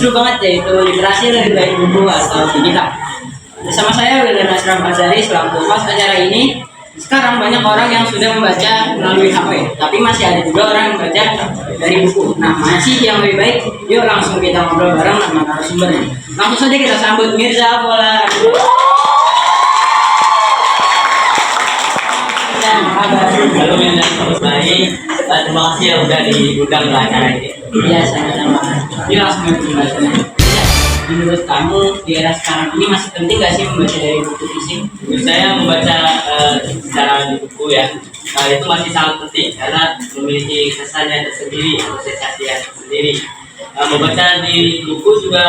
seru banget yaitu literasi lebih baik buku atau digital. Bersama saya Wildan Asram Fazari selaku host acara ini. Sekarang banyak orang yang sudah membaca melalui HP, tapi masih ada juga orang yang membaca dari buku. Nah, mana sih yang lebih baik? Yuk langsung kita ngobrol bareng sama narasumbernya. Langsung saja kita sambut Mirza Pola. Halo Mirza, baik. Terima kasih ya udah diundang ke acara ini. Iya, sama-sama. Yuk langsung ke pembahasannya. Menurut kamu di era sekarang ini masih penting gak sih membaca dari buku fisik? Menurut saya membaca secara di buku ya, itu masih sangat penting karena memiliki kesannya tersendiri atau sensasi yang tersendiri. Membaca di buku juga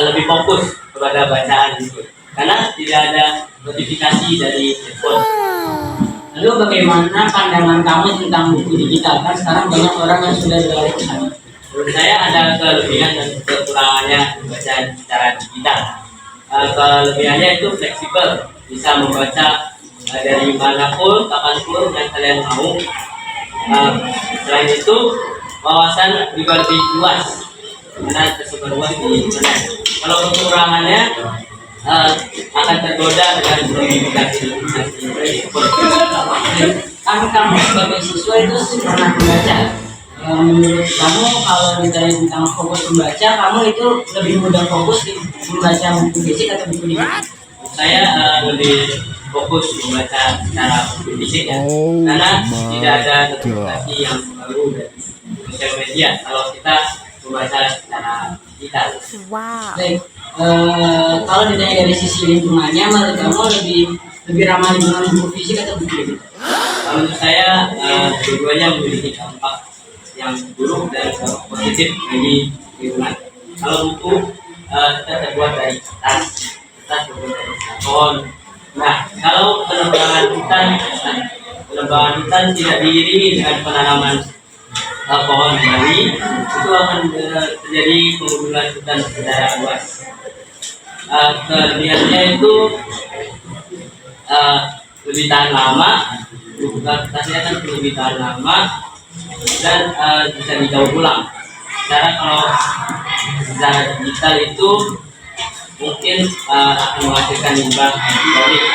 lebih fokus kepada bacaan itu karena tidak ada notifikasi dari handphone. Lalu bagaimana pandangan kamu tentang buku digital? Kan sekarang banyak orang yang sudah beralih ke sana. Menurut saya ada kelebihan dan kekurangannya membaca secara digital. Kelebihannya itu fleksibel, bisa membaca dari manapun, kapanpun yang kalian mau. Selain itu, wawasan juga lebih luas karena tersebar luas di internet. Kalau kekurangannya akan tergoda dengan notifikasi. Kamu sebagai siswa itu pernah membaca. Menurut kamu kalau ditanya tentang fokus membaca, kamu itu lebih mudah fokus di membaca buku fisik atau buku digital? Saya lebih fokus membaca secara fisik ya, karena tidak ada notifikasi yang baru dari sosial media kalau kita membaca secara digital. Baik, kalau ditanya dari sisi lingkungannya, menurut kamu lebih ramah lingkungan buku fisik atau buku digital? Menurut saya keduanya memiliki dampak yang buruk dan positif bagi lingkungan. Kalau buku kita terbuat dari kertas terbuat dari karton. Nah, kalau penebangan hutan tidak diiringi dengan penanaman pohon baru, itu akan terjadi penggundulan hutan secara luas. Kelebihannya itu lebih tahan lama, kertasnya kan lebih tahan lama dan bisa didaur ulang. Karena kalau secara digital itu mungkin akan menghasilkan limbah organik.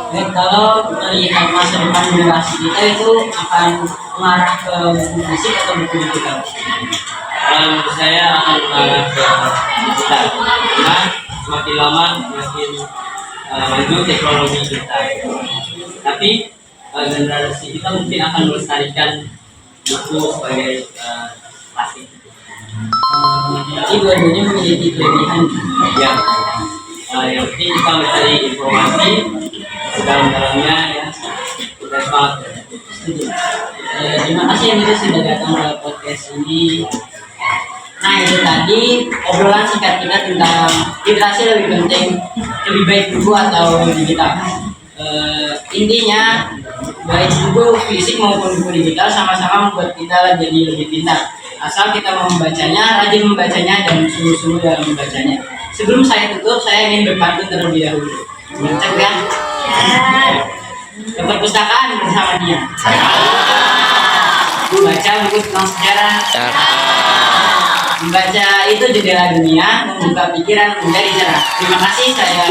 Baik, kalau melihat masa depan generasi kita itu akan mengarah ke buku fisik atau buku digital? Menurut saya akan mengarah ke digital karena semakin lama semakin maju teknologi kita. Tapi generasi kita mungkin akan melestarikan buku sebagai plastik. Jadi dua-duanya memiliki kelebihan. Ya, yang penting kita mencari informasi sedalam-dalamnya ya. Kita semangat. Terima kasih yang sudah datang ke podcast ini. Nah, itu tadi obrolan singkat kita tentang literasi lebih penting, lebih baik buku atau digital. Intinya baik buku fisik maupun buku digital sama-sama membuat kita jadi lebih pintar. Asal kita mau membacanya, rajin membacanya, dan sungguh-sungguh dalam membacanya. Sebelum saya tutup, saya ingin berpantun terlebih dahulu. Mantap kan? Ke perpustakaan bersama dia. Membaca buku tentang sejarah. Membaca itu jendela dunia, membuka pikiran menjadi cerah. Terima kasih saya.